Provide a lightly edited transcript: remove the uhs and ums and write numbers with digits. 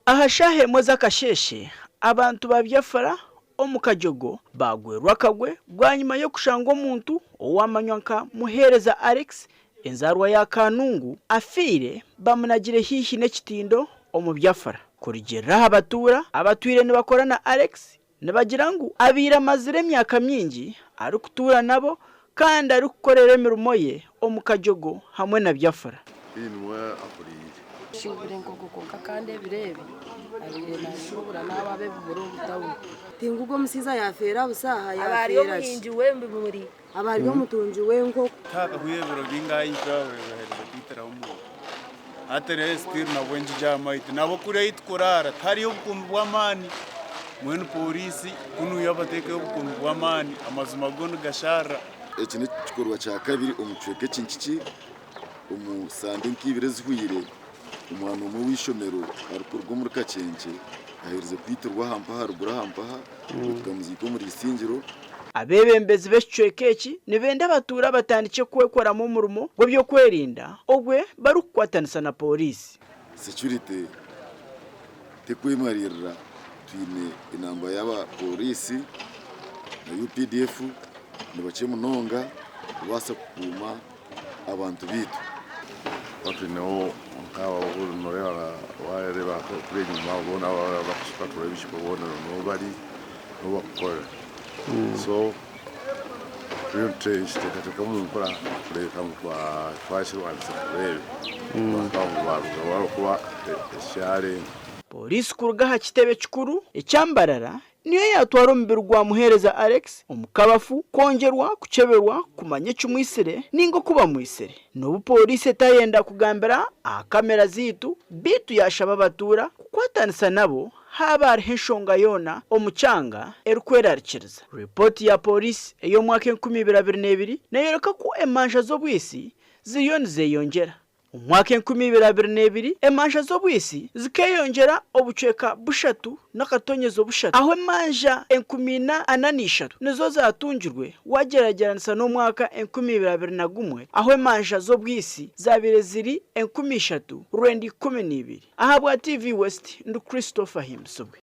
ahashahemo z'akasheshe abantu ba Biafura omukajogo bagwerwa kagwe bwanyuma yo kushanga omuntu owamanywa nka muhereza Alex enzarwa ya Kanungu afire bamunagire hihi n'ekitindo omu Biafura kurigera abatura abatwire ne bakorana Alex ne bagira ngo abira mazire myaka myingi ari kutura nabo kandi ari kukorera emirimo ye omukajogo hamwe na Biafura Shingurengo kukoka kandi birebe abire nashobora nababe buburo butawu tingugo musiza yafera busaha yafera abari omuhinji wembe muri abari omutunji wenko taka kuyebero bingayi kwawe bahera umu atere stir na wenji jamaite nabo kure itkorara tari obukumbi bw'amani mwene polisi kunu yabateke obukumbi bw'amani amazuma gono gashara eki ni kikorwa cya kabiri omucweke kinkici umusande nk'ibire zihuyire umwana umwe w'ishomero arukurwa muri kacenke ahereze kwiturwa hampaha rugura hampaha tukamuzika muri isingiro abebembezi b'ekicwekeki nibenda abatura batandike kwekoramo umurimo gwe byo kwerinda ogwe barukwatanisa na polisi security tekwemarira twine inamba y'aba polisi na UPDF nibace munonga basa kuma abantu bitu watu nao nkawa unorera wareba kuri nyuma ubona bakishikatura bishikobona no bari no bakora so rente katika mukora kureka kwa twashirwanisa rebe bakangwa kuba share polisi kurugaha kitebe kikuru ecyambarara niyo yatwara umubiri gwa muhereza Alex omukabafu kongerwa kuceberwa kumanye cyumwisire ningo kuba mwisire no polisi etayenda kugambira kamera zitu bitu yashaba batura kukwatanisa nabo haba heshonga yona omucanga erikwera arikiriza report ya polisi eyo mwaka 2022 nayoreka ko emansha z'obwisi ziyongera umwaka 2022 emansha z'obwisi zikeyongera obucweka bushatu n'akatonyezo bushatu aho emanja 1083 nizo zatungirwe wagerageranisa no mwaka 2021 aho emanja z'obwisi zabire ziri 1312 ahabwa TV West ndu Christopher Himsobwe.